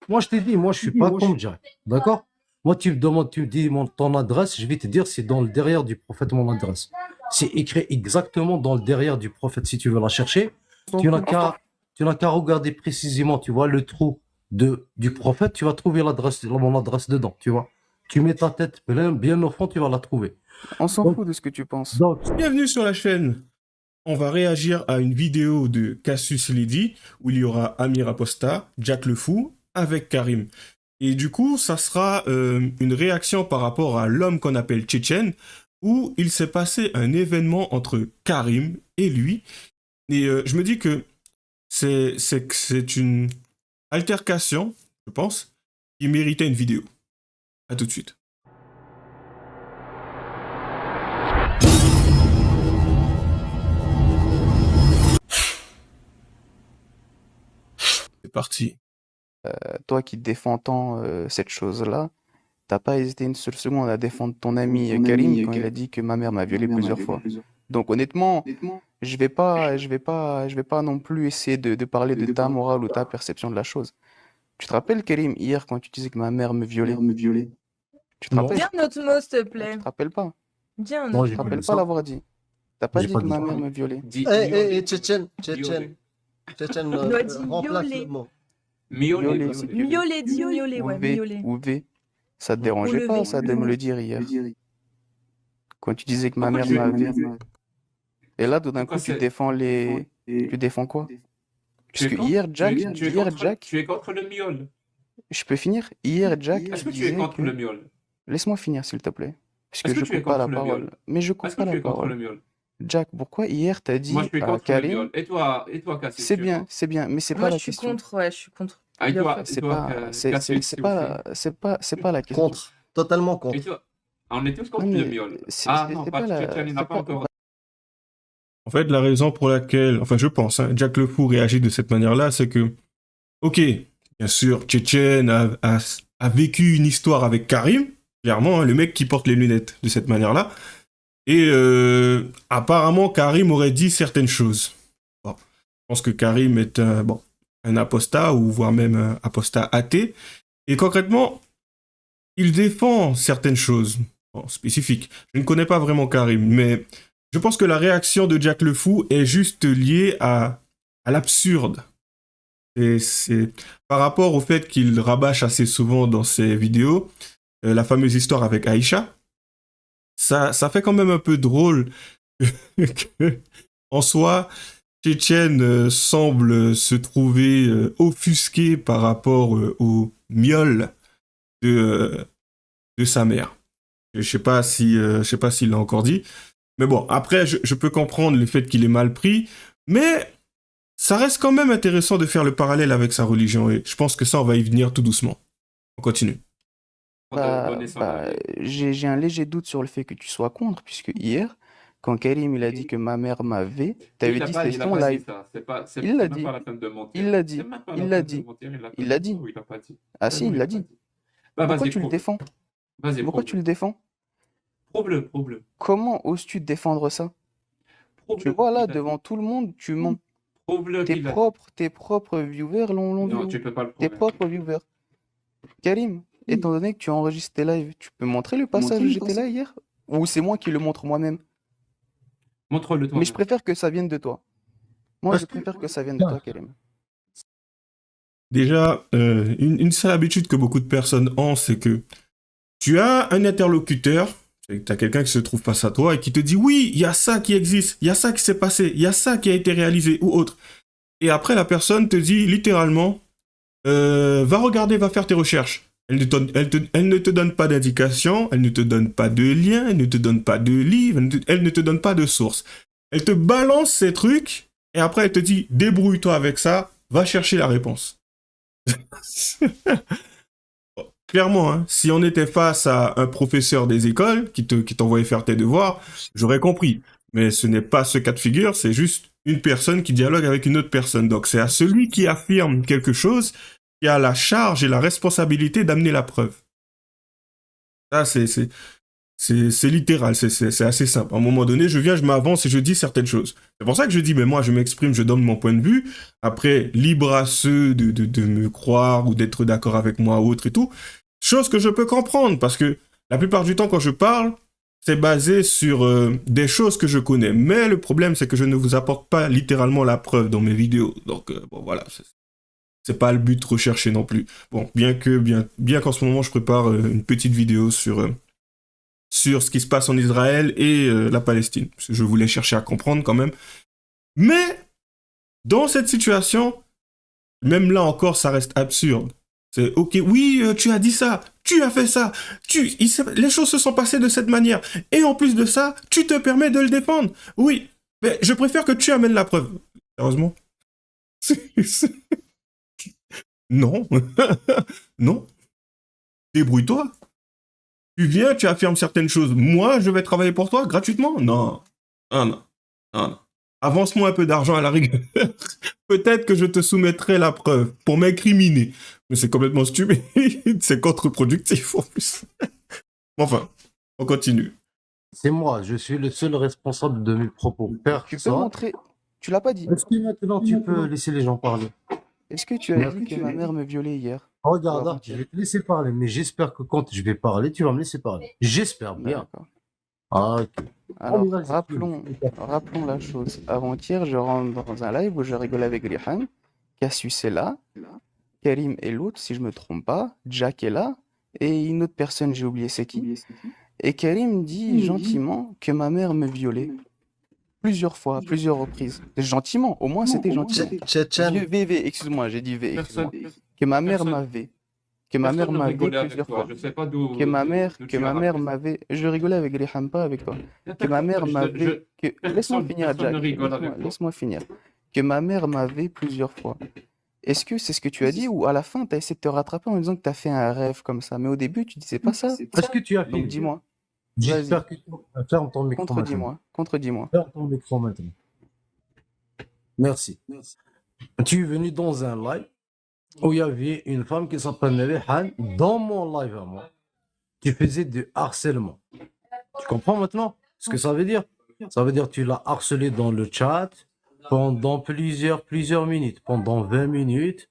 Moi, je t'ai dit, moi, je suis pas comme Jack. D'accord? Moi, tu me demandes, tu me dis ton adresse, je vais te dire, c'est dans le derrière du prophète, mon adresse. C'est écrit exactement dans le derrière du prophète, si tu veux la chercher. Tu n'as qu'à, tu n'as qu'à regarder précisément, tu vois, le trou du prophète, tu vas trouver l'adresse, mon adresse dedans, tu vois. Tu mets ta tête bien au fond, tu vas la trouver. On s'en Donc, fout de ce que tu penses. Bienvenue sur la chaîne. On va réagir à une vidéo de Cassius Lady où il y aura Amir Aposta, Jack le Fou, avec Karim. Et du coup, ça sera une réaction par rapport à l'homme qu'on appelle Tchétchène, où il s'est passé un événement entre Karim et lui. Et je me dis que c'est une altercation, je pense, qui méritait une vidéo. À tout de suite. C'est parti. Toi qui défends tant cette chose-là, t'as pas hésité une seule seconde à défendre ton ami Karim quand il a dit que ma mère m'a violé plusieurs fois. Donc honnêtement, je vais pas non plus essayer de parler de ta morale ou ta perception de la chose. Tu te rappelles, Karim, hier quand tu disais que ma mère me violait? Tu te Non. rappelles? Dis un autre mot, s'il te plaît. Tu te rappelles pas? Dis un Non, autre j'ai Tu te pas mot. rappelles dit pas ça. l'avoir dit? T'as pas J'ai dit pas que dit ma ça. mère me violait? Tchétchène, Il doit dire remplace miauler. le mot. Miauler, c'est miauler. Miauler, dis miauler, ouais, miauler. Ou V. Ça te Ou dérangeait pas, lever. ça, de me le dire hier? Quand tu disais que ma Pourquoi mère tu- m'avait... Et là, tout d'un coup, Pourquoi tu c'est- défends les... Tu défends quoi? Tu es Parce que contre- hier, Jack, tu es contre le miol. je peux finir? Hier, Jack Est-ce que tu es disait contre que... le miol? Laisse-moi finir, s'il te plaît. Parce que Est-ce que je tu es coupe pas la contre le parole. miol? Mais je coupe Est-ce que pas tu la es contre le parole. miol? Jack, pourquoi hier t'as dit Moi, je suis à contre le Karim... miol. Et toi, Cassie, C'est tu es bien, contre? c'est bien, mais c'est pas Moi, la je suis question. contre, ouais, je suis contre. Ah, et Bien toi, fait. et C'est toi, pas, Cassie, c'est tu pas, c'est pas la question. Contre, totalement contre. Et toi? On est tous contre Non, le mais miol. c'est Ah non, c'est pas pas la... Tchétchène, il n'a c'est pas pas- encore. En fait, la raison pour laquelle, enfin je pense, hein, Jack le Fou réagit de cette manière-là, c'est que, ok, bien sûr, Tchétchène a vécu une histoire avec Karim, clairement, hein, le mec qui porte les lunettes de cette manière-là, et apparemment Karim aurait dit certaines choses. Bon, je pense que Karim est un apostat, ou voire même un apostat athée, et concrètement, il défend certaines choses spécifiques. Je ne connais pas vraiment Karim, mais je pense que la réaction de Jack le Fou est juste liée à l'absurde. C'est par rapport au fait qu'il rabâche assez souvent dans ses vidéos la fameuse histoire avec Aïcha. Ça fait quand même un peu drôle que, en soi, Tchétchène semble se trouver offusqué par rapport au miol de sa mère. Je sais pas s'il l'a encore dit. Mais bon, après, je peux comprendre le fait qu'il est mal pris, mais ça reste quand même intéressant de faire le parallèle avec sa religion, et je pense que ça, on va y venir tout doucement. On continue. J'ai un léger doute sur le fait que tu sois contre, puisque hier, quand Karim il a dit que ma mère m'avait, t'avais dit c'était son live. Il l'a dit. Il l'a dit. Il l'a dit. Il l'a dit. Ah si, il l'a dit. Pourquoi tu le défends? Vas-y, Pourquoi tu le défends? Prouve-le. Comment oses-tu défendre ça? Tu vois là, devant tout le monde, tu mens. Prouve-le Tes propres viewers l'ont Non, dit. tu peux pas le Tes prouver. propres viewers. Karim, étant donné que tu enregistres tes lives, tu peux montrer le passage où j'étais là hier? Ou c'est moi qui le montre moi-même? Montre-le toi. Mais je préfère que ça vienne de toi. Moi, je préfère que ça vienne de toi, Karim. Déjà, une seule habitude que beaucoup de personnes ont, c'est que tu as un interlocuteur, tu as quelqu'un qui se trouve face à toi et qui te dit « Oui, il y a ça qui existe, il y a ça qui s'est passé, il y a ça qui a été réalisé, ou autre. » Et après, la personne te dit littéralement « Va regarder, va faire tes recherches. » Elle ne te donne pas d'indication, elle ne te donne pas de lien, elle ne te donne pas de livre, elle ne te donne pas de source. Elle te balance ces trucs et après elle te dit « Débrouille-toi avec ça, va chercher la réponse. » Clairement, hein, si on était face à un professeur des écoles qui t'envoyait faire tes devoirs, j'aurais compris. Mais ce n'est pas ce cas de figure, c'est juste une personne qui dialogue avec une autre personne. Donc c'est à celui qui affirme quelque chose qui a la charge et la responsabilité d'amener la preuve. Ça, c'est C'est littéral, c'est assez simple. À un moment donné, je viens, je m'avance et je dis certaines choses. C'est pour ça que je dis, mais moi, je m'exprime, je donne mon point de vue. Après, libre à ceux de me croire ou d'être d'accord avec moi ou autre et tout. Chose que je peux comprendre, parce que la plupart du temps, quand je parle, c'est basé sur des choses que je connais. Mais le problème, c'est que je ne vous apporte pas littéralement la preuve dans mes vidéos. Donc, bon, voilà, c'est pas le but recherché non plus. Bon, bien qu'en ce moment, je prépare une petite vidéo sur ce qui se passe en Israël et la Palestine. Parce que je voulais chercher à comprendre quand même. Mais, dans cette situation, même là encore, ça reste absurde. C'est ok, oui, tu as dit ça, tu as fait ça, les choses se sont passées de cette manière. Et en plus de ça, tu te permets de le défendre. Oui, mais je préfère que tu amènes la preuve. Sérieusement? Non. Non. Débrouille-toi. Tu viens, tu affirmes certaines choses. Moi, je vais travailler pour toi gratuitement? Non. Non, non. Non, non. Avance-moi un peu d'argent à la rigueur. Peut-être que je te soumettrai la preuve pour m'incriminer. Mais c'est complètement stupide. C'est contre-productif en plus. Enfin, on continue. C'est moi, je suis le seul responsable de mes propos. Tu peux montrer... Tu l'as pas dit. Est-ce que maintenant tu peux laisser les gens parler? Est-ce que tu as dit que ma mère me violait hier? Regarde, hein, je vais te laisser parler, mais j'espère que quand je vais parler, tu vas me laisser parler. J'espère bien. D'accord. Ah, ok. Alors, vas-y, rappelons la chose. Avant-hier, je rentre dans un live où je rigole avec Rihan. Cassius est là. Karim est l'autre, si je me trompe pas. Jack est là. Et une autre personne, j'ai oublié c'est qui. Et Karim dit gentiment que ma mère me violait. Plusieurs fois, à plusieurs reprises. Gentiment, au moins c'était gentiment. Tchétchène. VV, excuse-moi, j'ai dit V, excuse-moi. Personne, Que ma mère m'avait. Que ma mère personne ne m'avait rigolait avec plusieurs toi. fois. Je sais pas d'où. Que ma mère m'avait. m'avait. Je rigolais avec Rihan, pas avec toi. Que ma mère m'avait. Laisse-moi finir, Jack. Laisse-moi finir. Que ma mère m'avait plusieurs fois. Est-ce que c'est ce que tu as dit ou à la fin tu as essayé de te rattraper en disant que tu as fait un rêve comme ça? Mais au début tu disais pas ça. Est-ce que tu as Donc fini? dis-moi. J'espère que tu vas ferme ton micro maintenant. Contredis-moi. Contredis-moi. Ferme ton micro maintenant. Merci. Tu es venu dans un live où il y avait une femme qui s'appelle Rehan dans mon live à moi. Tu faisais du harcèlement. Tu comprends maintenant ce que ça veut dire? Ça veut dire que tu l'as harcelé dans le chat pendant plusieurs minutes. Pendant 20 minutes,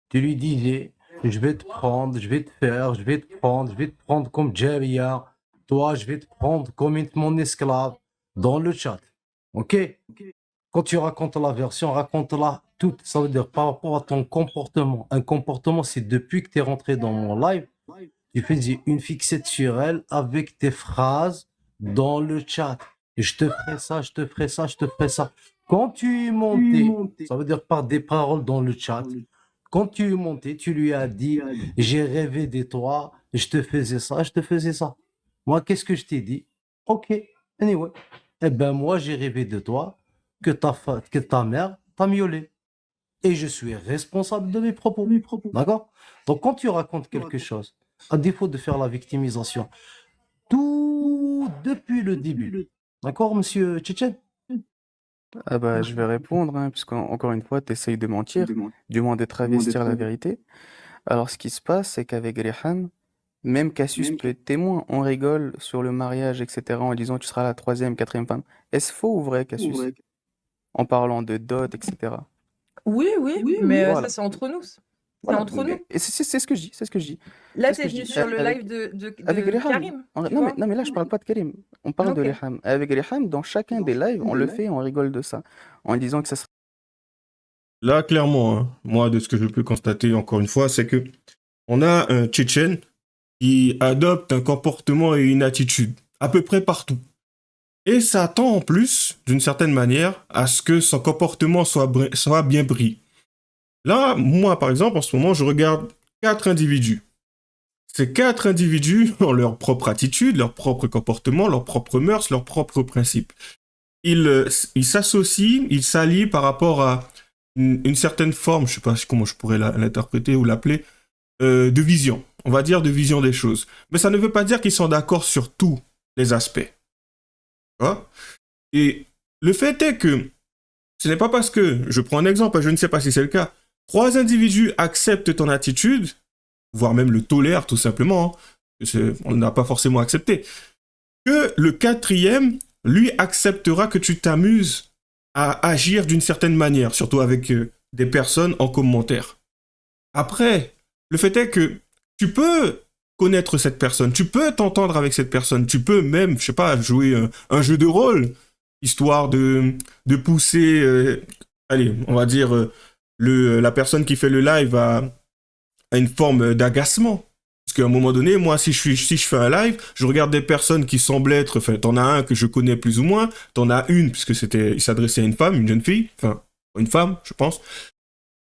tu lui disais, je vais te prendre, je vais te faire, je vais te prendre comme Jaria. Toi, je vais te prendre comme mon esclave dans le chat. Ok? Quand tu racontes la version, raconte-la toute. Ça veut dire par rapport à ton comportement. Un comportement, c'est depuis que tu es rentré dans mon live, tu faisais une fixette sur elle avec tes phrases dans le chat. Et je te ferai ça, je te ferai ça, je te ferai ça. Quand tu es monté, ça veut dire par des paroles dans le chat. Quand tu es monté, tu lui as dit, j'ai rêvé de toi, je te faisais ça, je te faisais ça. Moi, qu'est-ce que je t'ai dit? Ok, anyway. Eh ben, moi, j'ai rêvé de toi, que ta mère t'a miaulé. Et je suis responsable de mes propos. D'accord? Donc, quand tu racontes quelque chose, à défaut de faire la victimisation, tout depuis le début. D'accord, monsieur Tchétchène? Ah bah je vais répondre, hein, puisqu'encore une fois, tu essayes de mentir, du moins de travestir la vérité. Alors ce qui se passe, c'est qu'avec Rehan, même Cassius peut être témoin. On rigole sur le mariage, etc. en disant tu seras la troisième, quatrième femme. Est-ce faux ou vrai, Cassius? En parlant de dot, etc. Oui, mais Voilà. ça c'est entre nous. C'est Voilà. entre nous. Et c'est ce que je dis, c'est ce que je dis. Là, C'est ce t'es que je venu dis. sur le Avec- live de Avec Rehan. Karim. tu Non, vois. mais là, je parle pas de Karim. On parle de Ok. Rehan. Avec Rehan, dans chacun des lives, on le fait, on rigole de ça. En disant que ça serait Là, clairement, hein, moi, de ce que je peux constater, encore une fois, c'est que on a un Tchétchène qui adopte un comportement et une attitude à peu près partout. Et ça tend en plus, d'une certaine manière, à ce que son comportement soit bien pris. Là, moi, par exemple, en ce moment, je regarde 4 individus. Ces 4 individus ont leur propre attitude, leur propre comportement, leurs propres mœurs, leurs propres principes. Ils s'associent, ils s'allient par rapport à une certaine forme, je sais pas comment je pourrais l'interpréter ou l'appeler, de vision. On va dire de vision des choses. Mais ça ne veut pas dire qu'ils sont d'accord sur tous les aspects. Hein? Et le fait est que ce n'est pas parce que, je prends un exemple, je ne sais pas si c'est le cas, 3 individus acceptent ton attitude, voire même le tolèrent tout simplement, hein, on n'a pas forcément accepté. que le quatrième, lui, acceptera que tu t'amuses à agir d'une certaine manière, surtout avec des personnes en commentaire. Après, le fait est que tu peux connaître cette personne, tu peux t'entendre avec cette personne, tu peux même, je sais pas, jouer un jeu de rôle, histoire de pousser, allez, on va dire, la personne qui fait le live à une forme d'agacement. Parce qu'à un moment donné, moi, si je fais un live, je regarde des personnes qui semblent être, enfin, t'en as un que je connais plus ou moins, t'en as une, puisque il s'adressait à une femme, une jeune fille, enfin, une femme, je pense,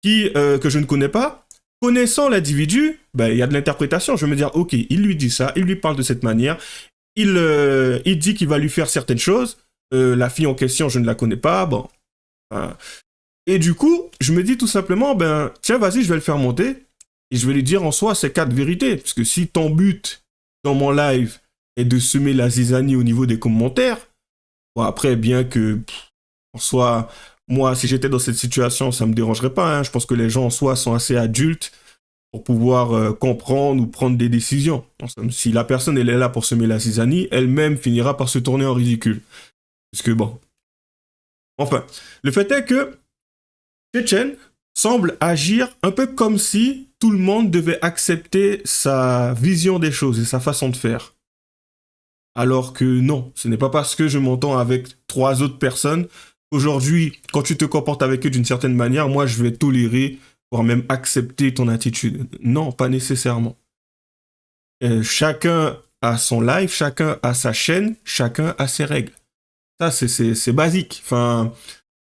que je ne connais pas. Connaissant l'individu, ben, il y a de l'interprétation. Je vais me dire, ok, il lui dit ça, il lui parle de cette manière, il dit qu'il va lui faire certaines choses. La fille en question, je ne la connais pas, bon. Et du coup, je me dis tout simplement, ben, tiens, vas-y, je vais le faire monter. Et je vais lui dire en soi ces 4 vérités. Parce que si ton but dans mon live est de semer la zizanie au niveau des commentaires, bon, après, bien que, en soi, moi, si j'étais dans cette situation, ça me dérangerait pas. Hein. Je pense que les gens en soi sont assez adultes pour pouvoir comprendre ou prendre des décisions. Si la personne elle est là pour semer la zizanie, elle-même finira par se tourner en ridicule. Parce que bon. Enfin, le fait est que Tchétchène semble agir un peu comme si tout le monde devait accepter sa vision des choses et sa façon de faire. Alors que non, ce n'est pas parce que je m'entends avec 3 autres personnes. Aujourd'hui, quand tu te comportes avec eux d'une certaine manière, moi je vais tolérer, voire même accepter ton attitude. Non, pas nécessairement. Chacun a son live, chacun a sa chaîne, chacun a ses règles. Ça, c'est basique. Enfin,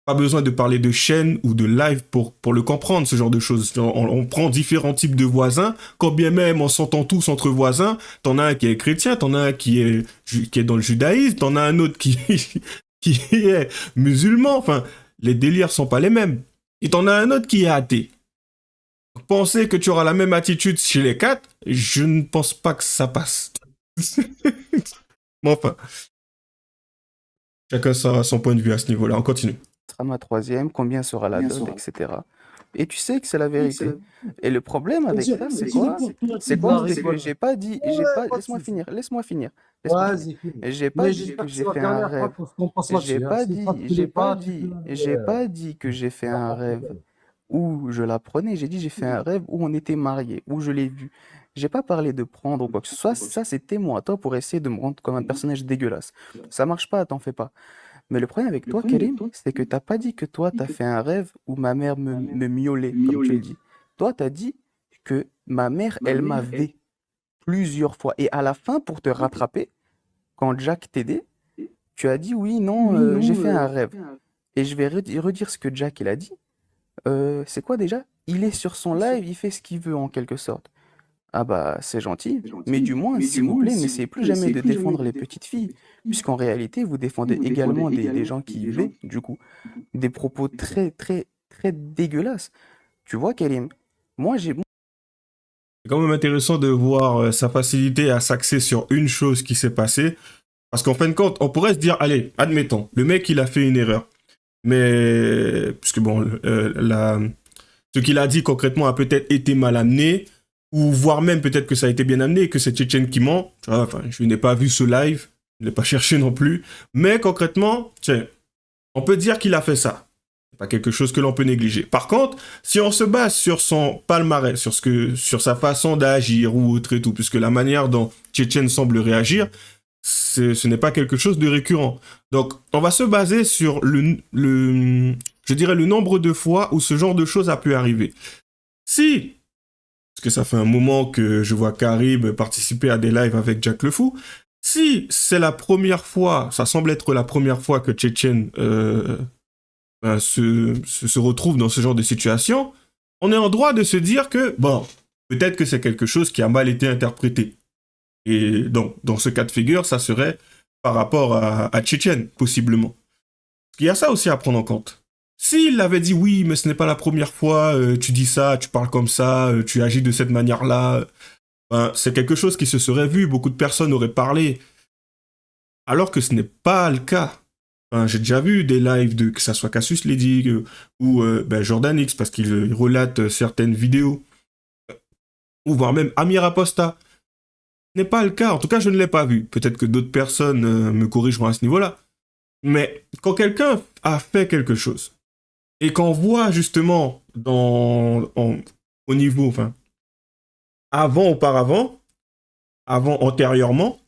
pas besoin de parler de chaîne ou de live pour le comprendre, ce genre de choses. On prend différents types de voisins, quand bien même on s'entend tous entre voisins. T'en as un qui est chrétien, t'en as un qui est dans le judaïsme, t'en as un autre qui est musulman. Enfin, les délires sont pas les mêmes. Et t'en as un autre qui est athée. Penser que tu auras la même attitude chez les 4, je ne pense pas que ça passe. Mais enfin, chacun a son point de vue à ce niveau-là. On continue. Sera ma 3e, combien sera la dot, etc. Et tu sais que c'est la vérité. Et le problème avec ça, c'est quoi? C'est que j'ai pas dit, laisse-moi finir. Vas-y, finis. J'ai pas dit que j'ai fait un rêve. J'ai pas dit que j'ai fait un rêve où je la prenais. J'ai dit j'ai fait un rêve où on était mariés, où je l'ai vue. J'ai pas parlé de prendre ou quoi que ce soit. Ça, c'était moi, toi, pour essayer de me rendre comme un personnage dégueulasse. Ça marche pas, t'en fais pas. Mais le problème avec toi, Karim, c'est que t'as pas dit que toi, t'as fait un rêve où ma mère me miaulait, comme tu le dis. Toi, t'as dit que ma mère, elle m'avait plusieurs fois. Et à la fin, pour te rattraper, quand Jack t'aidait, tu as dit oui, non, j'ai fait un rêve. Et je vais redire ce que Jack, il a dit. C'est quoi déjà? Il est sur son live, il fait ce qu'il veut en quelque sorte. Ah bah c'est gentil, mais du moins, s'il vous plaît, n'essayez plus jamais de défendre les petites filles, puisqu'en réalité, vous défendez également des gens qui y vivent, du coup, des propos très, très, très dégueulasses. Tu vois, Karim, moi j'ai... C'est quand même intéressant de voir sa facilité à s'axer sur une chose qui s'est passée. Parce qu'en fin de compte, on pourrait se dire, allez, admettons, le mec, il a fait une erreur. Mais, puisque bon, ce qu'il a dit concrètement a peut-être été mal amené, ou voire même peut-être que ça a été bien amené, que c'est Tchétchène qui ment. Tu vois, enfin, je n'ai pas vu ce live, je ne l'ai pas cherché non plus. Mais concrètement, tiens, on peut dire qu'il a fait ça. C'est pas quelque chose que l'on peut négliger. Par contre, si on se base sur son palmarès, sur sa façon d'agir ou autre et tout, puisque la manière dont Tchétchène semble réagir, ce n'est pas quelque chose de récurrent. Donc, on va se baser sur je dirais le nombre de fois où ce genre de choses a pu arriver. Si, parce que ça fait un moment que je vois Karim participer à des lives avec Jack le Fou, si c'est la première fois, ça semble être la première fois que Tchétchène se retrouve dans ce genre de situation, on est en droit de se dire que, bon, peut-être que c'est quelque chose qui a mal été interprété. Et donc, dans ce cas de figure, ça serait par rapport à Tchétchène, possiblement. Parce qu'il y a ça aussi à prendre en compte. S'il avait dit oui, mais ce n'est pas la première fois, tu dis ça, tu parles comme ça, tu agis de cette manière-là, ben, c'est quelque chose qui se serait vu, beaucoup de personnes auraient parlé. Alors que ce n'est pas le cas. Enfin, j'ai déjà vu des lives que ça soit Cassius Ledy ou Jordan X, parce qu'il relate certaines vidéos, ou voire même Amir Aposta. n'est pas le cas. En tout cas, je ne l'ai pas vu. Peut-être que d'autres personnes me corrigeront à ce niveau-là. Mais quand quelqu'un a fait quelque chose, et qu'on voit justement au niveau, enfin, antérieurement,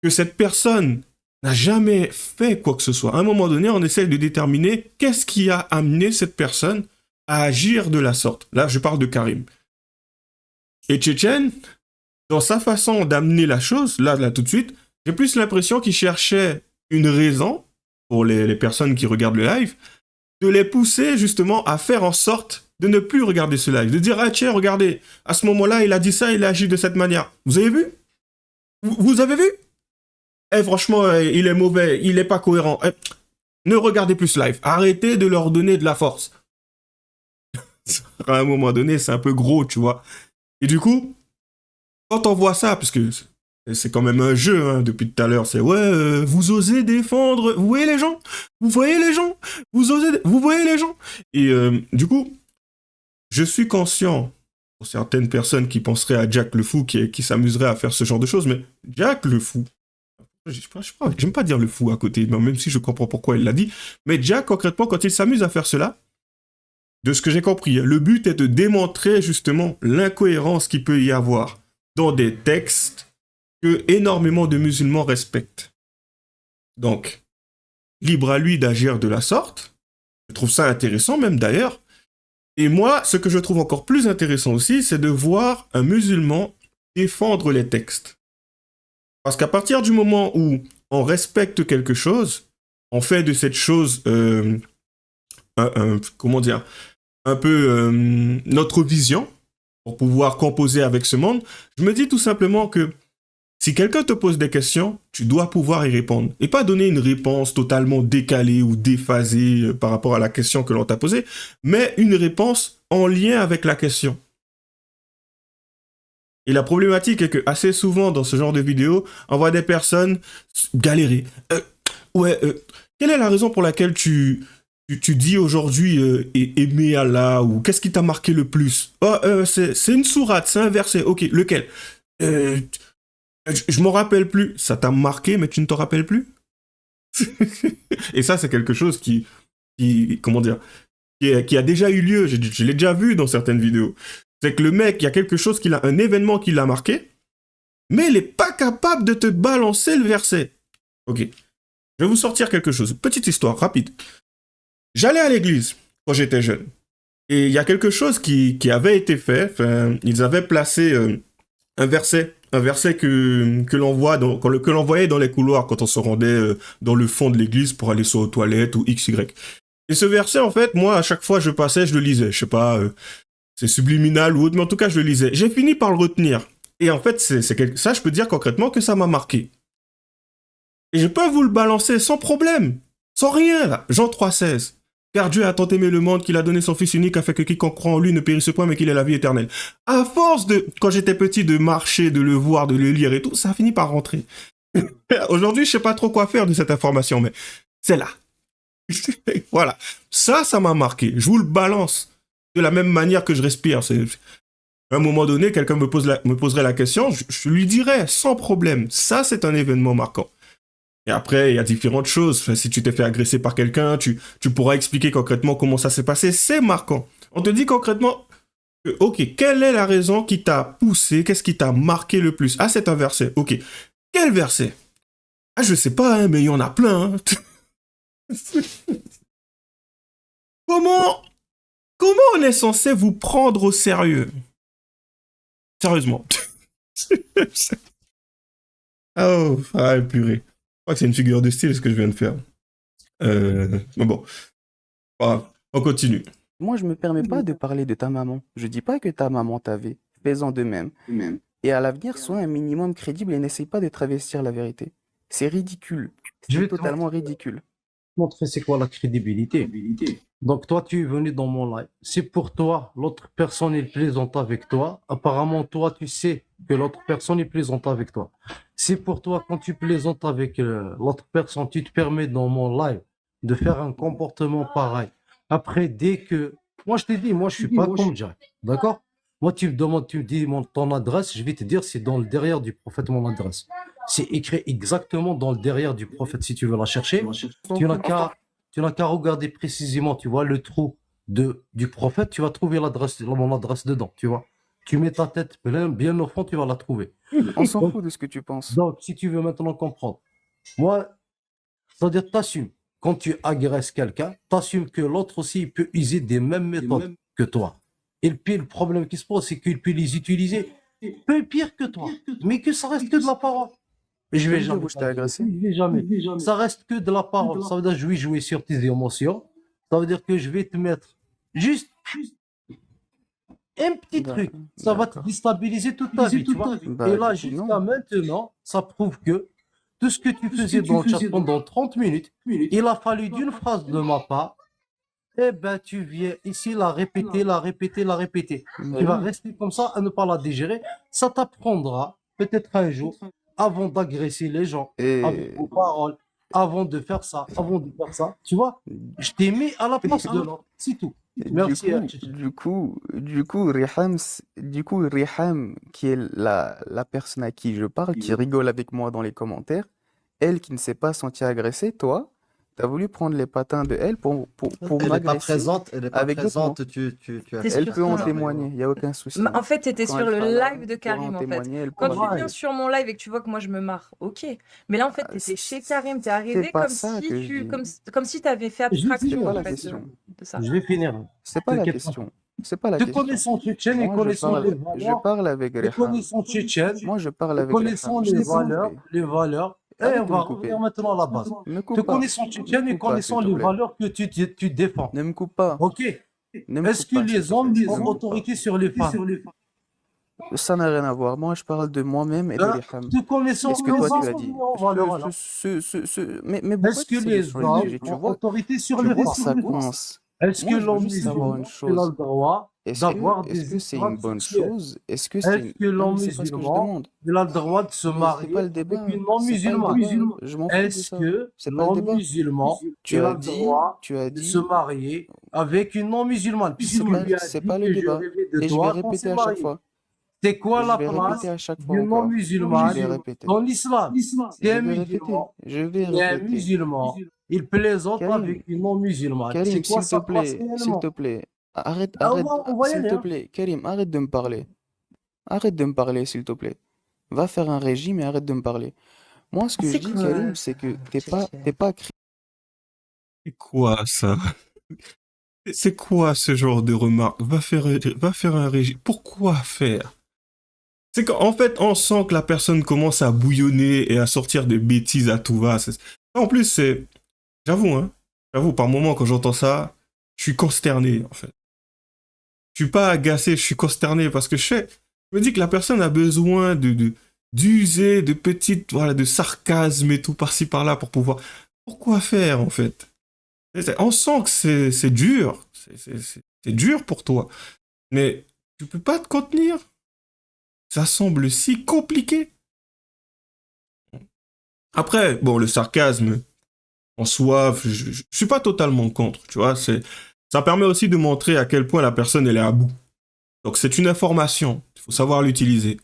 que cette personne n'a jamais fait quoi que ce soit. À un moment donné, on essaye de déterminer qu'est-ce qui a amené cette personne à agir de la sorte. Là, je parle de Karim. Et Tchétchène, dans sa façon d'amener la chose, là tout de suite, j'ai plus l'impression qu'il cherchait une raison, pour les personnes qui regardent le live, de les pousser justement à faire en sorte de ne plus regarder ce live. De dire, ah tiens, regardez, à ce moment-là, il a dit ça, il a agi de cette manière. Vous avez vu? Vous avez vu? Eh, franchement, il est mauvais, il est pas cohérent. Ne regardez plus ce live. Arrêtez de leur donner de la force. À un moment donné, c'est un peu gros, tu vois. Et du coup, quand on voit ça, parce que c'est quand même un jeu, hein, depuis tout à l'heure, c'est ouais, vous osez défendre, vous voyez les gens? Vous voyez les gens? Vous voyez les gens? Et du coup, je suis conscient, pour certaines personnes qui penseraient à Jack le Fou, qui s'amuserait à faire ce genre de choses, mais Jack le Fou, j'aime pas dire le fou à côté, même si je comprends pourquoi il l'a dit, mais Jack, concrètement, quand il s'amuse à faire cela, de ce que j'ai compris, le but est de démontrer justement l'incohérence qu'il peut y avoir dans des textes que énormément de musulmans respectent. Donc, libre à lui d'agir de la sorte. Je trouve ça intéressant même d'ailleurs. Et moi, ce que je trouve encore plus intéressant aussi, c'est de voir un musulman défendre les textes. Parce qu'à partir du moment où on respecte quelque chose, on fait de cette chose, comment dire, un peu notre vision pour pouvoir composer avec ce monde, je me dis tout simplement que si quelqu'un te pose des questions, tu dois pouvoir y répondre. Et pas donner une réponse totalement décalée ou déphasée par rapport à la question que l'on t'a posée, mais une réponse en lien avec la question. Et la problématique est que assez souvent dans ce genre de vidéos, on voit des personnes galérer. Quelle est la raison pour laquelle tu dis aujourd'hui aimer Allah, ou qu'est-ce qui t'a marqué le plus? C'est une sourate, c'est un verset. Ok, lequel? Je m'en rappelle plus. Ça t'a marqué, mais tu ne t'en rappelles plus? Et ça, c'est quelque chose comment dire, qui a déjà eu lieu. Je l'ai déjà vu dans certaines vidéos. C'est que le mec, il y a quelque chose un événement qui l'a marqué, mais il n'est pas capable de te balancer le verset. Ok. Je vais vous sortir quelque chose. Petite histoire, rapide. J'allais à l'église quand j'étais jeune. Et il y a quelque chose qui avait été fait. Enfin, ils avaient placé un verset que l'on voyait dans les couloirs quand on se rendait dans le fond de l'église pour aller soit aux toilettes ou XY. Et ce verset, en fait, moi, à chaque fois je passais, je le lisais. Je sais pas, c'est subliminal ou autre, mais en tout cas, je le lisais. J'ai fini par le retenir. Et en fait, ça, je peux dire concrètement que ça m'a marqué. Et je peux vous le balancer sans problème, sans rien, là. Jean 3,16. Car Dieu a tant aimé le monde qu'il a donné son Fils unique afin que quiconque croit en lui ne périsse point mais qu'il ait la vie éternelle. À force quand j'étais petit, de marcher, de le voir, de le lire et tout, ça a fini par rentrer. Aujourd'hui, je sais pas trop quoi faire de cette information, mais c'est là. Voilà. Ça m'a marqué. Je vous le balance de la même manière que je respire. À un moment donné, quelqu'un me poserait la question, je lui dirais sans problème. Ça, c'est un événement marquant. Et après, il y a différentes choses. Enfin, si tu t'es fait agresser par quelqu'un, tu pourras expliquer concrètement comment ça s'est passé. C'est marquant. On te dit concrètement, ok, quelle est la raison qui t'a poussé? Qu'est-ce qui t'a marqué le plus? Ah, c'est un verset. Ok. Quel verset? Ah, je sais pas, hein, mais il y en a plein. Hein. Comment on est censé vous prendre au sérieux? Sérieusement. Oh, purée. Je crois que c'est une figure de style ce que je viens de faire. Mais bon. Voilà, on continue. Moi, je me permets pas de parler de ta maman. Je dis pas que ta maman t'avait. Fais-en de même. Et à l'avenir, sois un minimum crédible et n'essaye pas de travestir la vérité. C'est ridicule. Je vais C'est te totalement ridicule. montrer c'est quoi la crédibilité. Donc toi, tu es venu dans mon live. Si pour toi, l'autre personne est plaisante avec toi, apparemment, toi, tu sais que l'autre personne est plaisante avec toi. Si pour toi, quand tu plaisantes avec l'autre personne, tu te permets dans mon live de faire un comportement pareil. Après, dès que... Moi, je t'ai dit, moi, je suis pas comme Jack. D'accord? Moi, tu me demandes, tu me dis ton adresse, je vais te dire c'est dans le derrière du prophète mon adresse. C'est écrit exactement dans le derrière du prophète si tu veux la chercher. Tu n'as qu'à regarder précisément, tu vois, le trou du prophète, tu vas trouver mon adresse dedans, tu vois. Tu mets ta tête bien au fond, tu vas la trouver. On s'en fout de ce que tu penses. Donc, si tu veux maintenant comprendre, moi, c'est-à-dire, t'assumes. Quand tu agresses quelqu'un, t'assumes que l'autre aussi il peut user des mêmes méthodes que toi. Et puis, le problème qui se pose, c'est qu'il peut les utiliser peu pire que toi, mais que ça reste que de la parole. Et je vais Quel jour jamais. où je t'ai agressé? Je vais jamais. Ça reste que de la parole. Ça veut dire que je vais jouer sur tes émotions. Ça veut dire que je vais te mettre juste un petit truc. Ça va te D'accord. déstabiliser toute ta vie, tu vois. Bah, Et là, du coup, jusqu'à non. maintenant, ça prouve que tout ce que tu faisais dans le chat pendant 30 minutes, il a fallu d'une phrase de ma part, eh ben, tu viens ici la répéter, la répéter, la répéter. Bah Tu vas oui. rester comme ça à ne pas la digérer. Ça t'apprendra, peut-être un jour, avant d'agresser les gens, avec Et vos paroles, avant de faire ça, avant de faire ça. Tu vois, je t'ai mis à la place de l'autre. C'est tout. Merci. du coup, Riham, qui est la personne à qui je parle, qui rigole avec moi dans les commentaires, elle qui ne s'est pas sentie agressée, toi, t'as voulu prendre les patins de elle pour Elle n'est pas m'agresser présente, elle n'est pas avec d'autres mots. présente, tu as T'es fait Elle sûr peut que en non. témoigner, il n'y a aucun souci. En fait, t'étais Quand sur elle le sera là, live de elle pourra Karim, en en fait. témoigner, elle Quand pourra tu viens le- sur mon live et que tu vois que moi je me marre, ok. Mais là, en fait, t'étais chez Karim, t'es arrivé pas comme ça si que je tu, dis. comme si t'avais fait Je vais C'est abstraction pas en la fait, question. de ça. Je vais finir. C'est pas la T'inquiète pas. question. C'est pas la Te question. connaissant tchétchène et Moi, je connaissant les parle, je valeurs, parle avec te Riham. connaissant tchétchène, Moi, je parle et avec connaissant Riham. Je t'ai pas coupé. les valeurs, et Arrête on de va me couper. revenir maintenant à la base. Me Te coupe pas. connaissant Ne tchétchène me et coupe pas, s'il connaissant te les plaît. valeurs que tu défends. Ne me coupe pas. Ok. Ne me Est-ce coupe que pas, s'il les te plaît. hommes Ne me ont coupe pas. autorité sur les femmes? Ça n'a rien à voir. Moi, je parle de moi-même et de Hein? Riham. Te connaissant Est-ce que les toi, hommes tu as dit? ont valeurs alors. Mais pourquoi Est-ce tu que essaies de les changer le hommes sujet? ont autorité sur Tu les vois que femmes? ça coince. Est-ce que Moi, je veux l'homme juste savoir une musulman il a chose. le droit d'avoir Est-ce des que c'est une esclaves bonne sexuels? chose? Est-ce que c'est Est-ce une... que Non, l'homme mais c'est pas ce que je musulman demande. il a le droit de se Mais c'est marier pas le avec débat. une C'est pas le non-musulmane? débat. Je m'en fous de Est-ce ça. que C'est pas le l'homme débat. musulman Tu il as a le dit, droit tu as de se dit, marier avec une non-musulmane? Puisqu'il lui a c'est dit pas le que je débat. rêvais de Et je vais toi quand répéter c'est à chaque marié. fois. C'est quoi Je la vais répéter place à chaque fois d'une encore. Je non-musulmane vais répéter. dans l'islam? C'est Je un vais répéter. musulman. Je vais C'est un répéter. musulman. Il plaisante Karim, avec une non-musulmane. C'est Karim, quoi s'il te sa place plaît, s'il réellement? te plaît, arrête, Ah, arrête, on va y s'il aller, te hein. plaît, Karim, arrête de me parler. Arrête de me parler, s'il te plaît. Va faire un régime et arrête de me parler. Moi, ce que je C'est dis, quoi, Karim, c'est que t'es pas C'est quoi ça? C'est quoi ce genre de remarque? Va faire un régime. Pourquoi faire? C'est qu'en fait, on sent que la personne commence à bouillonner et à sortir des bêtises à tout va. En plus, j'avoue, hein. J'avoue, par moment, quand j'entends ça, je suis consterné, en fait. Je suis pas agacé, je suis consterné parce que je me dis que la personne a besoin d'user de petites, voilà, de sarcasme et tout par-ci par-là pour pouvoir. Pourquoi faire, en fait? On sent que c'est dur. C'est dur pour toi. Mais tu peux pas te contenir. Ça semble si compliqué. Après, bon, le sarcasme, en soi, je suis pas totalement contre, tu vois. Ça permet aussi de montrer à quel point la personne, elle est à bout. Donc, c'est une information. Il faut savoir l'utiliser.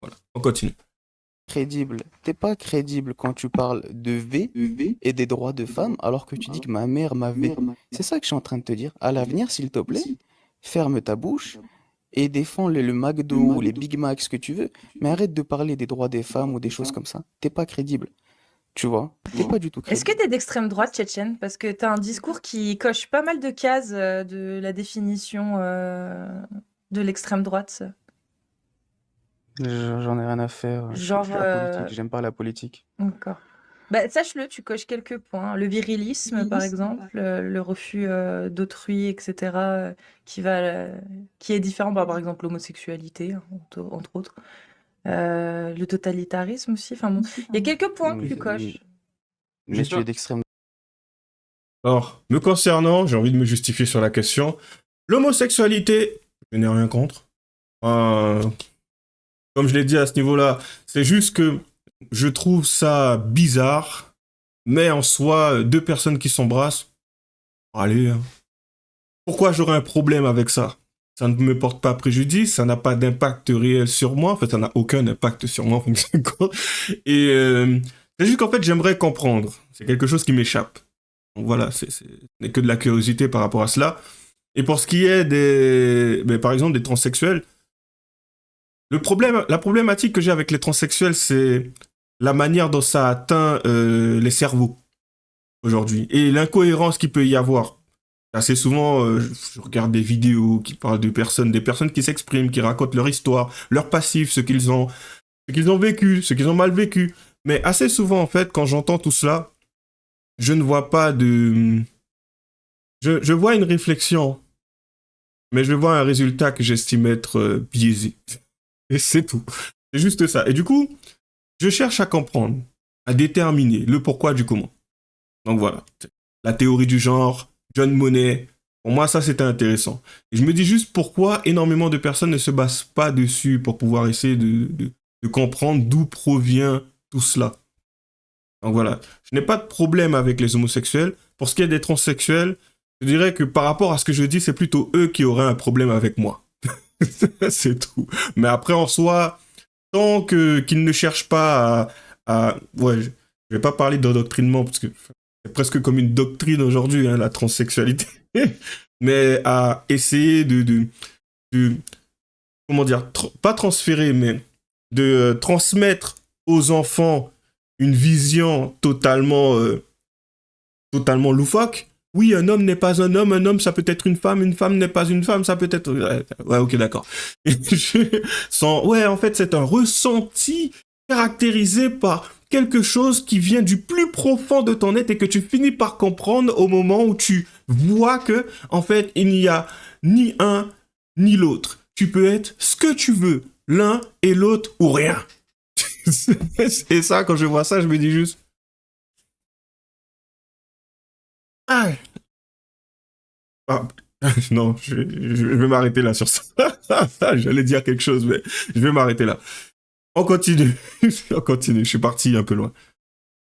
Voilà, on continue. crédible. T'es pas crédible quand tu parles de V et des droits de femmes alors que tu dis que ma mère m'avait. C'est ça que je suis en train de te dire. À l'avenir, s'il te plaît, ferme ta bouche et défends le McDo ou les Big Mac, ce que tu veux, mais arrête de parler des droits des femmes ou des choses comme ça. T'es pas crédible. Tu vois? T'es pas du tout Est-ce crédible. que t'es d'extrême droite, Tchétchène? Parce que t'as un discours qui coche pas mal de cases de la définition de l'extrême droite. J'en ai rien à faire. Genre, Je suis apolitique. J'aime pas la politique. D'accord. Bah, sache-le, tu coches quelques points. Le virilisme, par exemple, le refus d'autrui, etc., qui est différent, bah, par exemple, l'homosexualité, hein, entre autres. Le totalitarisme aussi. Enfin bon, il y a quelques points que tu coches. Mais tu es d'extrême. Alors, me concernant, j'ai envie de me justifier sur la question. L'homosexualité, je n'ai rien contre. Comme je l'ai dit à ce niveau-là, c'est juste que je trouve ça bizarre, mais en soi, deux personnes qui s'embrassent, allez, hein. Pourquoi j'aurais un problème avec ça? ça ne me porte pas préjudice, ça n'a pas d'impact réel sur moi, en fait, ça n'a aucun impact sur moi, en fin de compte. Et c'est juste qu'en fait, j'aimerais comprendre. C'est quelque chose qui m'échappe. Donc voilà, ce n'est que de la curiosité par rapport à cela. Et pour ce qui est par exemple, des transsexuels, la problématique que j'ai avec les transsexuels, c'est la manière dont ça atteint les cerveaux aujourd'hui et l'incohérence qu'il peut y avoir. Assez souvent, je regarde des vidéos qui parlent des personnes qui s'expriment, qui racontent leur histoire, leur passif, ce qu'ils ont vécu, ce qu'ils ont mal vécu. Mais assez souvent, en fait, quand j'entends tout cela, je ne vois pas de... Je vois une réflexion, mais je vois un résultat que j'estime être biaisé. Et c'est tout. C'est juste ça. Et du coup, je cherche à comprendre, à déterminer le pourquoi du comment. Donc voilà. La théorie du genre, John Monnet, pour moi, ça, c'était intéressant. Et je me dis juste pourquoi énormément de personnes ne se basent pas dessus pour pouvoir essayer de comprendre d'où provient tout cela. Donc voilà. Je n'ai pas de problème avec les homosexuels. Pour ce qui est des transsexuels, je dirais que par rapport à ce que je dis, c'est plutôt eux qui auraient un problème avec moi. C'est tout. Mais après, en soi, tant qu'ils ne cherchent pas ouais, je vais pas parler d'endoctrinement, parce que c'est presque comme une doctrine aujourd'hui, hein, la transsexualité. Mais à essayer de comment dire, pas transférer, mais de transmettre aux enfants une vision totalement loufoque. Oui, un homme n'est pas un homme, ça peut être une femme n'est pas une femme, ça peut être... Ouais, ok, d'accord. Ouais, en fait, c'est un ressenti caractérisé par quelque chose qui vient du plus profond de ton être et que tu finis par comprendre au moment où tu vois que, en fait, il n'y a ni un ni l'autre. Tu peux être ce que tu veux, l'un et l'autre ou rien. Et ça, quand je vois ça, je me dis juste... Ah, non, je vais m'arrêter là sur ça. J'allais dire quelque chose, mais je vais m'arrêter là. On continue. On continue. Je suis parti un peu loin.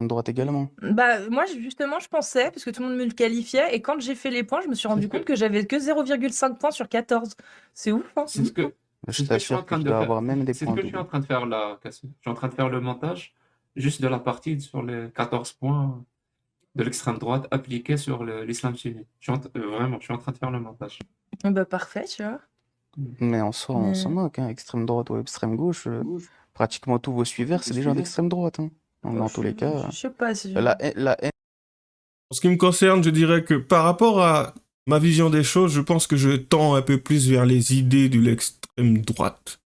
Droite également. Bah, moi, justement, je pensais, parce que tout le monde me le qualifiait, et quand j'ai fait les points, je me suis rendu compte que j'avais que 0,5 points sur 14. C'est ouf, hein? C'est ce que Je suis en t'assure que train je de dois faire. avoir même des C'est ce points que je suis en doubles. train de faire là, Cassie. Je suis en train de faire le montage juste de la partie sur les 14 points de l'extrême droite appliqués sur l'islam sunnite. Vraiment, je suis en train de faire le montage. Bah, parfait, tu vois. Mais en soi, on s'en Mais... moque, hein. Extrême droite ou extrême gauche, pratiquement tous vos suiveurs, c'est des gens d'extrême droite, hein. Donc, dans tous les cas, Je sais pas si... la haine, En ce qui me concerne, je dirais que par rapport à ma vision des choses, je pense que je tends un peu plus vers les idées de l'extrême droite.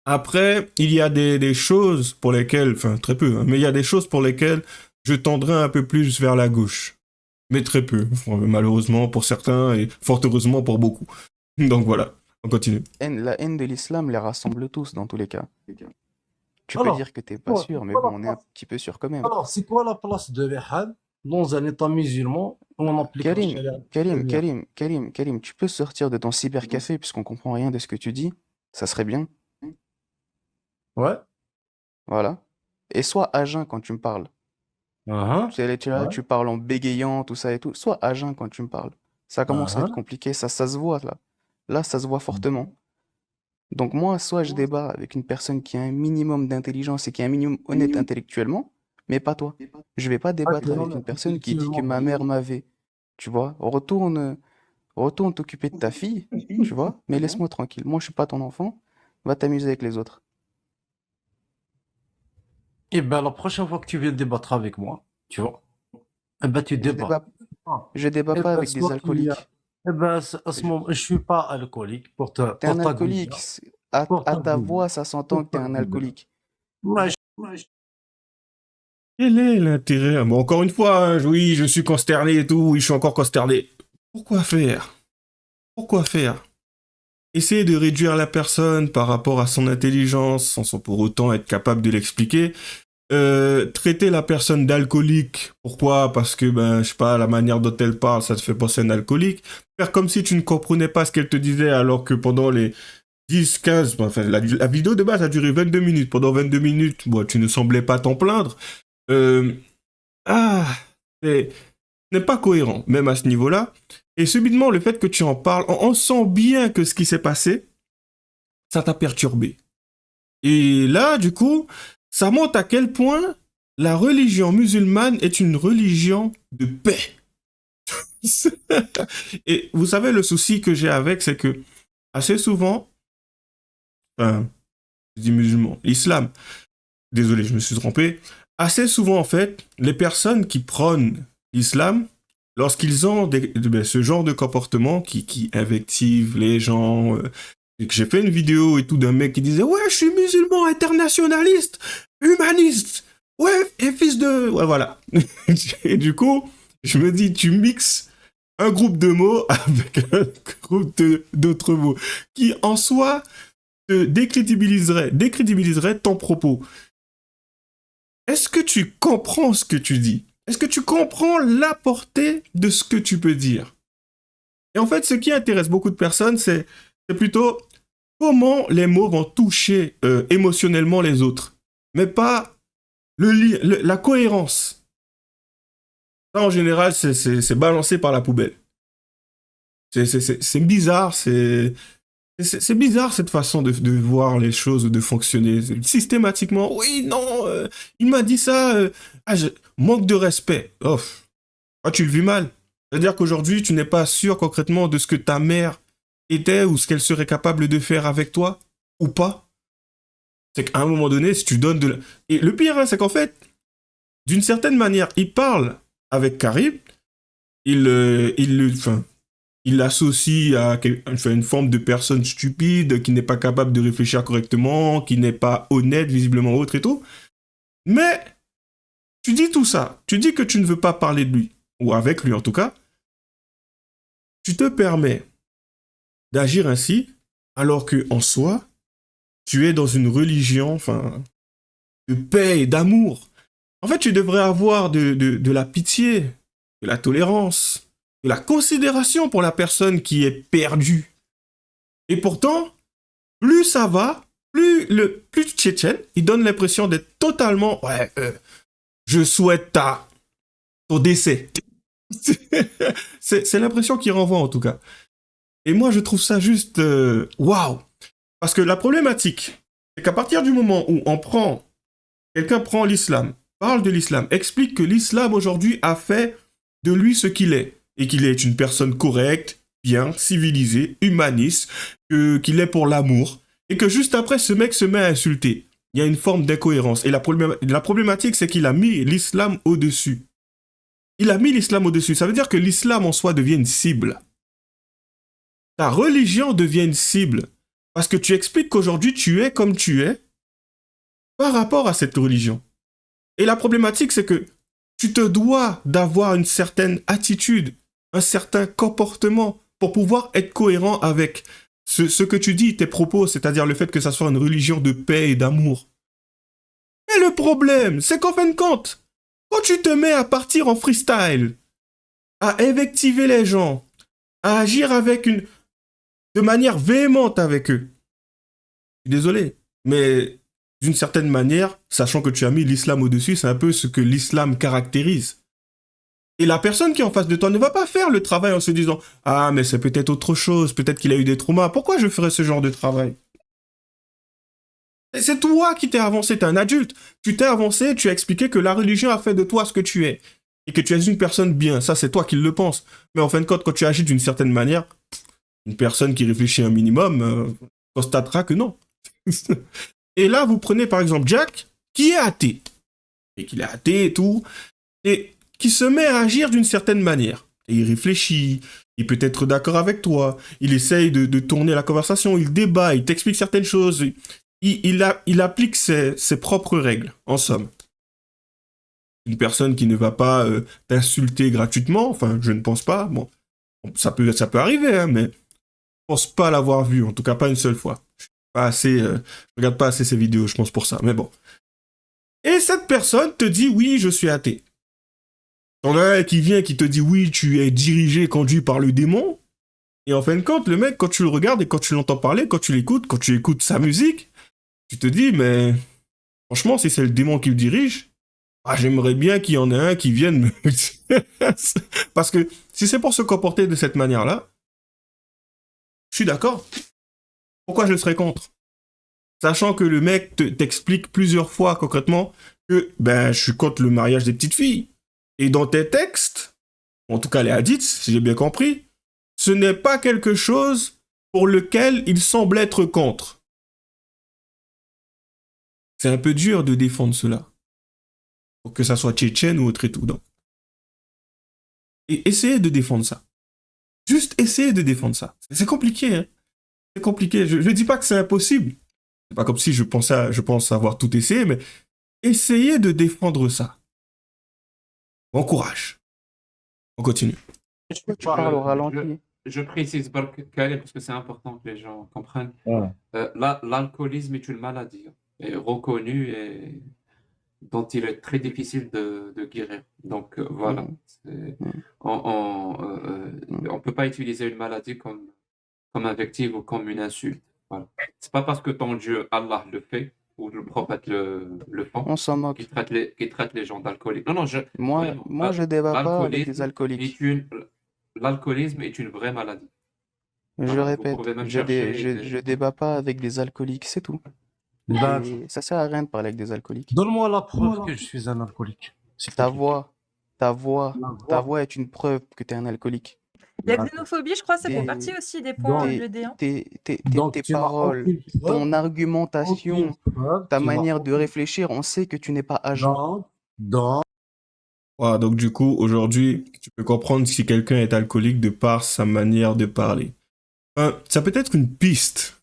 Après, il y a des choses pour lesquelles, enfin très peu, hein, mais il y a des choses pour lesquelles je tendrais un peu plus vers la gauche. Mais très peu, malheureusement pour certains et fort heureusement pour beaucoup. Donc voilà, on continue. la haine de l'islam les rassemble tous, dans tous les cas. Tu peux Alors, dire que t'es pas ouais, sûr, mais voilà. bon, on est un petit peu sûr quand même. Alors, c'est quoi la place de l'Ihad dans un État musulman où on applique la Karim, charia? Karim, tu peux sortir de ton cybercafé puisqu'on comprend rien de ce que tu dis? Ça serait bien. Ouais. Voilà. Et sois à jeun quand tu me parles. Uh-huh. Tu es là, Ouais. tu parles en bégayant, tout ça et tout. Sois à jeun quand tu me parles. Ça commence à être Uh-huh. compliqué, ça se voit là. Là, ça se voit fortement. Donc moi, soit je débat avec une personne qui a un minimum d'intelligence et qui est un minimum honnête intellectuellement, mais pas toi. Je vais pas débattre avec une personne qui dit que ma mère m'avait. Tu vois, retourne t'occuper de ta fille, tu vois, mais laisse-moi tranquille. Moi, je suis pas ton enfant. Va t'amuser avec les autres. Et ben, la prochaine fois que tu viens débattre avec moi, tu vois, eh ben, tu Je débats. débat, Ah. je débat Eh pas ben, avec des soit qu'il y a- alcooliques. Eh ben, à ce moment, je suis pas alcoolique pour T'es un ta alcoolique. gouilla. À Pour ta ta gouilla. voix, ça s'entend que t'es un alcoolique. Ouais, Quel est l'intérêt? Bon, encore une fois, hein, oui, je suis consterné et tout, oui, je suis encore consterné. Pourquoi faire? Pourquoi faire? Essayer de réduire la personne par rapport à son intelligence sans pour autant être capable de l'expliquer. Traiter la personne d'alcoolique, pourquoi? Parce que, ben, je sais pas, la manière dont elle parle, ça te fait penser à un alcoolique. Faire comme si tu ne comprenais pas ce qu'elle te disait alors que pendant les 10, 15, enfin, la vidéo de base a duré 22 minutes. Pendant 22 minutes, bon, tu ne semblais pas t'en plaindre. Ce n'est pas cohérent, même à ce niveau-là. Et subitement, le fait que tu en parles, on sent bien que ce qui s'est passé, ça t'a perturbé. Et là, du coup, ça montre à quel point la religion musulmane est une religion de paix. Et vous savez, le souci que j'ai avec, c'est que assez souvent, enfin, je dis musulman, l'islam, désolé, je me suis trompé, assez souvent, en fait, les personnes qui prônent l'islam, lorsqu'ils ont ce genre de comportement qui invective les gens, et que j'ai fait une vidéo et tout d'un mec qui disait « Ouais, je suis musulman internationaliste, humaniste, ouais, et fils de... » Ouais, voilà. Et du coup, je me dis, tu mixes un groupe de mots avec un groupe d'autres mots qui, en soi, te décrédibiliserait ton propos. Est-ce que tu comprends ce que tu dis? Est-ce que tu comprends la portée de ce que tu peux dire? Et en fait, ce qui intéresse beaucoup de personnes, c'est plutôt comment les mots vont toucher émotionnellement les autres, mais pas la cohérence. Ça, en général, c'est balancé par la poubelle. C'est bizarre, c'est bizarre cette façon de voir les choses ou de fonctionner. Systématiquement, oui, non, il m'a dit ça, manque de respect. Oh, tu le vis mal. C'est-à-dire qu'aujourd'hui, tu n'es pas sûr concrètement de ce que ta mère était ou ce qu'elle serait capable de faire avec toi ou pas. C'est qu'à un moment donné, si tu donnes de... Et le pire, hein, c'est qu'en fait, d'une certaine manière, il parle avec Karim, il l'associe à une forme de personne stupide, qui n'est pas capable de réfléchir correctement, qui n'est pas honnête, visiblement autre et tout. Mais, tu dis tout ça, tu dis que tu ne veux pas parler de lui, ou avec lui en tout cas, tu te permets d'agir ainsi, alors que en soi, tu es dans une religion, de paix et d'amour. En fait, tu devrais avoir de la pitié, de la tolérance, de la considération pour la personne qui est perdue. Et pourtant, plus ça va, plus Tchétchène, il donne l'impression d'être totalement, je souhaite ton décès. C'est l'impression qu'il renvoie en tout cas. Et moi, je trouve ça juste waouh. Parce que la problématique, c'est qu'à partir du moment où quelqu'un prend l'islam, parle de l'islam, explique que l'islam aujourd'hui a fait de lui ce qu'il est, et qu'il est une personne correcte, bien, civilisée, humaniste, qu'il est pour l'amour, et que juste après, ce mec se met à insulter. Il y a une forme d'incohérence. Et la problématique, c'est qu'il a mis l'islam au-dessus. Il a mis l'islam au-dessus. Ça veut dire que l'islam en soi devient une cible. Ta religion devient une cible. Parce que tu expliques qu'aujourd'hui, tu es comme tu es par rapport à cette religion. Et la problématique, c'est que tu te dois d'avoir une certaine attitude, un certain comportement pour pouvoir être cohérent avec ce que tu dis, tes propos, c'est-à-dire le fait que ça soit une religion de paix et d'amour. Mais le problème, c'est qu'en fin de compte, quand tu te mets à partir en freestyle, à invectiver les gens, à agir de manière véhémente avec eux, je suis désolé, mais d'une certaine manière, sachant que tu as mis l'islam au-dessus, c'est un peu ce que l'islam caractérise. Et la personne qui est en face de toi ne va pas faire le travail en se disant « Ah, mais c'est peut-être autre chose, peut-être qu'il a eu des traumas, pourquoi je ferais ce genre de travail ?» Et c'est toi qui t'es avancé, t'es un adulte. Tu t'es avancé, tu as expliqué que la religion a fait de toi ce que tu es. Et que tu es une personne bien, ça c'est toi qui le penses. Mais en fin de compte, quand tu agis d'une certaine manière, une personne qui réfléchit un minimum constatera que non. Et là, vous prenez par exemple Jack, qui est athée. Et qu'il est athée et tout. Et qui se met à agir d'une certaine manière. Et il réfléchit, il peut être d'accord avec toi, il essaye de tourner la conversation, il débat, il t'explique certaines choses. Il applique ses propres règles, en somme. Une personne qui ne va pas t'insulter gratuitement, enfin, je ne pense pas. Bon, ça peut arriver, hein, mais je pense pas l'avoir vu, en tout cas pas une seule fois. Je regarde pas assez ses vidéos, je pense pour ça, mais bon. Et cette personne te dit, oui, je suis athée. T'en as un qui vient, qui te dit, oui, tu es dirigé, conduit par le démon. Et en fin de compte, le mec, quand tu le regardes et quand tu l'entends parler, quand tu écoutes sa musique, tu te dis, mais franchement, si c'est le démon qui le dirige, Ah, j'aimerais bien qu'il y en ait un qui vienne me... Parce que si c'est pour se comporter de cette manière-là, je suis d'accord. Pourquoi je serais contre? Sachant que le mec t'explique plusieurs fois concrètement que ben je suis contre le mariage des petites filles. Et dans tes textes, en tout cas les hadiths, si j'ai bien compris, ce n'est pas quelque chose pour lequel il semble être contre. C'est un peu dur de défendre cela. Pour que ça soit tchétchène ou autre et tout. Donc. Et essayez de défendre ça. Juste essayez de défendre ça. C'est compliqué, hein. C'est compliqué. Je ne dis pas que c'est impossible. C'est pas comme si je pense avoir tout essayé, mais essayez de défendre ça. Bon courage. On continue. Pourquoi tu parles au ralenti? Je précise, Karim, parce que c'est important que les gens comprennent. Ouais. L'alcoolisme est une maladie reconnue et dont il est très difficile de guérir. Donc voilà. On peut pas utiliser une maladie comme invective ou comme une insulte. Voilà. C'est pas parce que ton Dieu, Allah, le fait, ou le prophète le font, On s'en moque. qui traite les gens d'alcooliques. Non, Moi, je débat pas avec des alcooliques. L'alcoolisme est une vraie maladie. Je Voilà, vous répète, pouvez même chercher je débat pas avec des alcooliques, c'est tout. Ben, Et ça sert à rien de parler avec des alcooliques. donne-moi la preuve que je suis un alcoolique. s'il te Ta plaît. voix ta voix est une preuve que tu es un alcoolique. La xénophobie, je crois, ça fait Des- partie aussi des points, Tes, je le dis. Hein. Donc, tes tu n'as paroles, aucune preuve, ton argumentation, aucune preuve, ta tu n'as manière de réfléchir, on sait que tu n'es pas agent. dans Voilà, donc du coup, aujourd'hui, tu peux comprendre si quelqu'un est alcoolique de par sa manière de parler. Ça peut être une piste.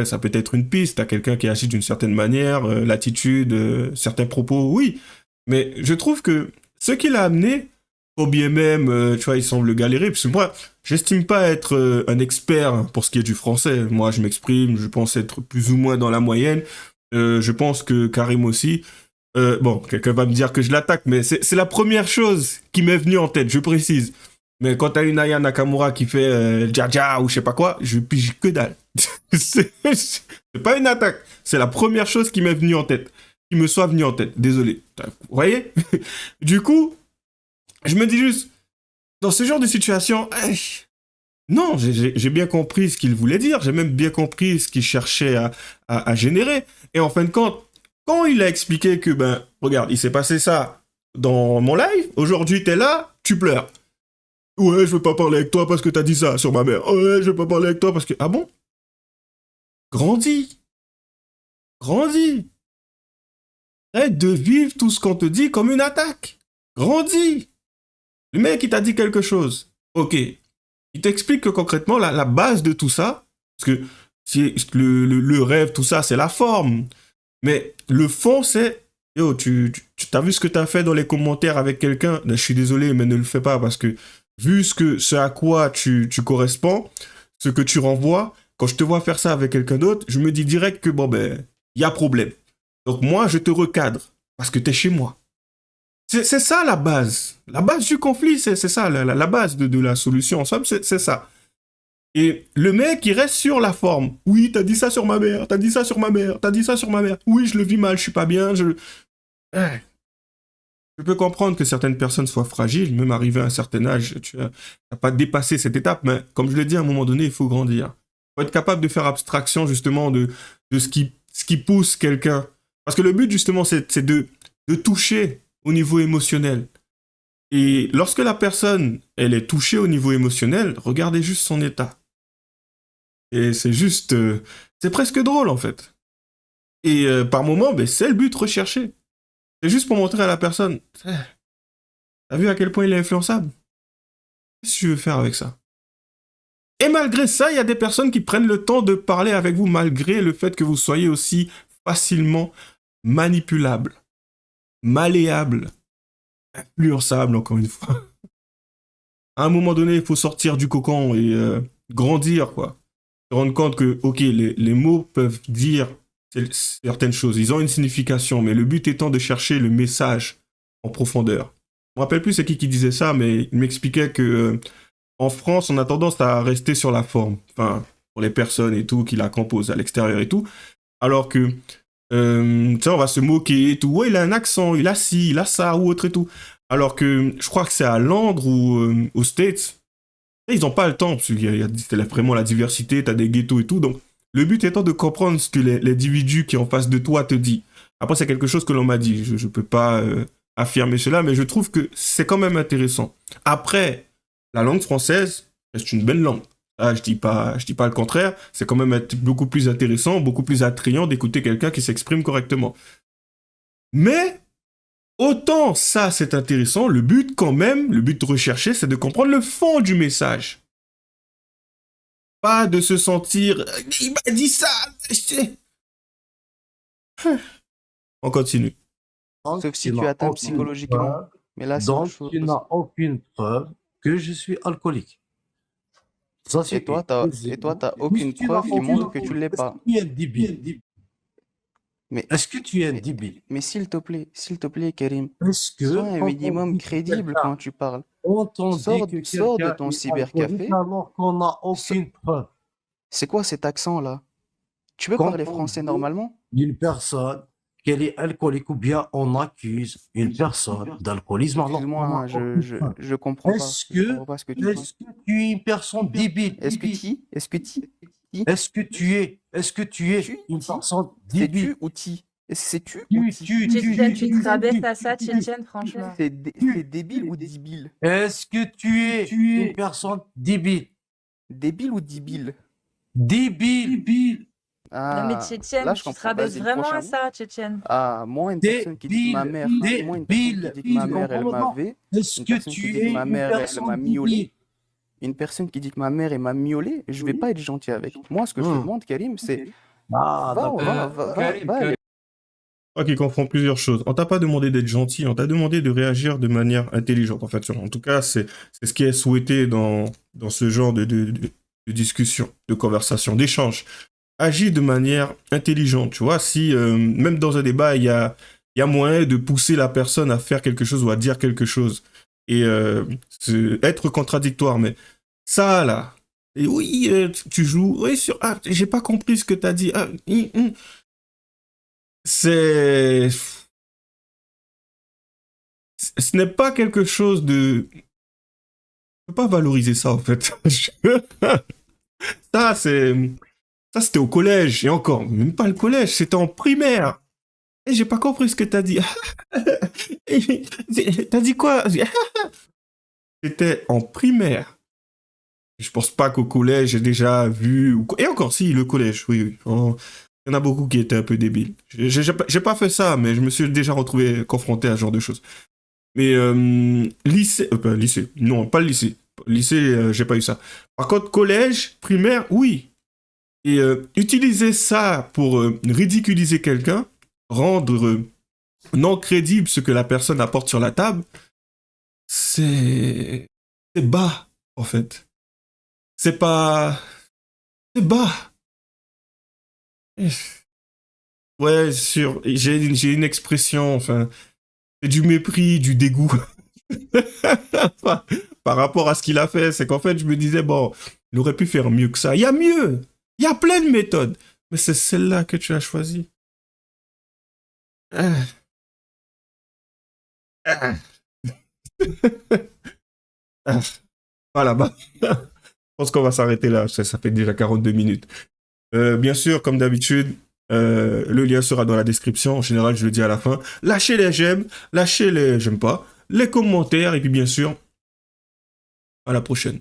Ça peut être une piste à quelqu'un qui agit d'une certaine manière, l'attitude, certains propos, oui. Mais je trouve que ce qui l'a amené, au bien même, tu vois, il semble galérer. Parce que moi, j'estime pas être un expert pour ce qui est du français. Moi, je m'exprime, je pense être plus ou moins dans la moyenne. Je pense que Karim aussi. Bon, quelqu'un va me dire que je l'attaque, mais c'est la première chose qui m'est venue en tête, je précise. Mais quand t'as une Aya Nakamura qui fait Dja ou je sais pas quoi, je pige que dalle. c'est pas une attaque, c'est la première chose qui m'est venue en tête, qui me soit venue en tête, désolé. Vous voyez? Du coup, je me dis juste, dans ce genre de situation, non, j'ai bien compris ce qu'il voulait dire, j'ai même bien compris ce qu'il cherchait à générer. Et en fin de compte, quand il a expliqué que, ben, regarde, il s'est passé ça dans mon live, aujourd'hui t'es là, tu pleures. Ouais, je veux pas parler avec toi parce que t'as dit ça sur ma mère. Ouais, je veux pas parler avec toi parce que... Ah bon? Grandis. Grandis. Arrête de vivre tout ce qu'on te dit comme une attaque. Grandis. Le mec, il t'a dit quelque chose. Ok. Il t'explique que concrètement, la base de tout ça, parce que si le rêve, tout ça, c'est la forme. Mais le fond, c'est... Yo, tu t'as vu ce que t'as fait dans les commentaires avec quelqu'un? Je suis désolé, mais ne le fais pas parce que vu ce à quoi tu corresponds, ce que tu renvoies, quand je te vois faire ça avec quelqu'un d'autre, je me dis direct que bon ben, il y a problème. Donc moi, je te recadre parce que t'es chez moi. C'est ça la base. La base du conflit, c'est ça, la base de la solution. En somme, c'est ça. Et le mec, il reste sur la forme. Oui, t'as dit ça sur ma mère, t'as dit ça sur ma mère, t'as dit ça sur ma mère. Oui, je le vis mal, je suis pas bien, Je peux comprendre que certaines personnes soient fragiles, même arrivé à un certain âge, tu n'as pas dépassé cette étape, mais comme je l'ai dit, à un moment donné, il faut grandir. Il faut être capable de faire abstraction, justement, de ce qui pousse quelqu'un. Parce que le but, justement, c'est de toucher au niveau émotionnel. Et lorsque la personne, elle est touchée au niveau émotionnel, regardez juste son état. Et c'est juste... c'est presque drôle, en fait. Et par moment, ben, c'est le but recherché. C'est juste pour montrer à la personne, t'as vu à quel point il est influençable? Qu'est-ce que tu veux faire avec ça? Et malgré ça, il y a des personnes qui prennent le temps de parler avec vous malgré le fait que vous soyez aussi facilement manipulable, malléable, influençable, encore une fois. À un moment donné, il faut sortir du cocon et grandir, quoi. Se rendre compte que, ok, les mots peuvent dire certaines choses, ils ont une signification, mais le but étant de chercher le message en profondeur. Je me rappelle plus c'est qui disait ça, mais il m'expliquait que en France, on a tendance à rester sur la forme, enfin, pour les personnes et tout, qui la composent à l'extérieur et tout, alors que Tu sais, on va se moquer et tout. Ouais, il a un accent, il a ci, il a ça ou autre et tout. Alors que je crois que c'est à Londres ou aux States, ils n'ont pas le temps, parce qu'il c'est vraiment la diversité, t'as des ghettos et tout. Donc, le but étant de comprendre ce que l'individu qui est en face de toi te dit. Après, c'est quelque chose que l'on m'a dit. Je ne peux pas affirmer cela, mais je trouve que c'est quand même intéressant. Après, la langue française reste une belle langue. Ah, je dis pas le contraire. C'est quand même beaucoup plus intéressant, beaucoup plus attrayant d'écouter quelqu'un qui s'exprime correctement. Mais autant ça, c'est intéressant. Le but, quand même, le but recherché, c'est de comprendre le fond du message. Pas de se sentir il m'a dit ça. On continue. Donc, Sauf si tu tu n'as atteins aucune psychologiquement. preuve. Mais là, c'est autre Donc, chose. tu n'as aucune preuve que je suis alcoolique. Ça, c'est Et toi, t'as aucune preuve qui montre que tu l'es pas. Est-ce que tu es un débile? Mais, Est-ce que tu es un mais, débile? mais s'il te plaît, Karim, Est-ce que sois un quand on minimum dit que crédible quelqu'un- quand tu parles. quand on dit Sors que de quelqu'un ton est cybercafé. alcoolique alors qu'on n'a aucune preuve? C'est quoi cet accent-là? Tu peux Quand parler on français dit normalement? Une personne qu'elle est alcoolique ou bien on accuse une personne d'alcoolisme alors qu'on Excuse-moi, n'a hein, aucune preuve. je comprends pas. Est-ce Je que, comprends pas ce que tu dis. est-ce que tu es une personne débile? Est-ce que ti? Est-ce que tu es Tu- une ti- personne C'est débile? tu ou ti? Est-ce que c'est tu ou ti? Tchétchène, tu te rabaisses à ça, Tchétchène, franchement. C'est débile ou débile? Est-ce que tu es une personne débile? Débile ou débile? Débile. Non, mais Ah, Tchétchène, là, je tu te comprends. rabaisses Vas-y, le vraiment prochain à mot. ça, Tchétchène. Ah, moi, une personne qui dit que ma mère, moi, une personne qui dit que ma mère, elle m'a V, Est-ce une que personne qui tu dit es que ma une mère, elle m'a personne miaulé, débile? une personne qui dit que ma mère, elle m'a miaulé, je vais pas être gentil avec. Moi, ce que je te demande, Karim, c'est Ah, va, d'accord. Karim, va aller. Je crois qu'il comprend plusieurs choses. On t'a pas demandé d'être gentil, on t'a demandé de réagir de manière intelligente, en fait. En tout cas, c'est ce qui est souhaité dans ce genre de discussion, de conversation, d'échange. Agis de manière intelligente, tu vois. Si, même dans un débat, il y a moyen de pousser la personne à faire quelque chose ou à dire quelque chose. Et être contradictoire. Mais ça, là, et oui, tu joues, oui, sur, ah, j'ai pas compris ce que t'as dit. Ah, c'est... Ce n'est pas quelque chose de... Je peux pas valoriser ça, en fait. Ça, c'était au collège. Et encore, même pas le collège, c'était en primaire. Et j'ai pas compris ce que t'as dit. T'as dit quoi? C'était en primaire. Je pense pas qu'au collège, j'ai déjà vu... Et encore, si, le collège, oui. Oh, il y en a beaucoup qui étaient un peu débiles. J'ai pas fait ça, mais je me suis déjà retrouvé confronté à ce genre de choses. Mais lycée... lycée. Non, pas le lycée. Lycée, j'ai pas eu ça. Par contre, collège, primaire, oui. Et utiliser ça pour ridiculiser quelqu'un, rendre non crédible ce que la personne apporte sur la table, c'est bas, en fait. C'est pas... C'est bas. Ouais, j'ai une expression, enfin, c'est du mépris, du dégoût. Par rapport à ce qu'il a fait, c'est qu'en fait, je me disais, bon, il aurait pu faire mieux que ça. Il y a mieux. Il y a plein de méthodes. Mais c'est celle-là que tu as choisie. Voilà, bah. Je pense qu'on va s'arrêter là. Ça fait déjà 42 minutes. Bien sûr, comme d'habitude, le lien sera dans la description. En général, je le dis à la fin. Lâchez les j'aime, lâchez les j'aime pas, les commentaires, et puis bien sûr, à la prochaine.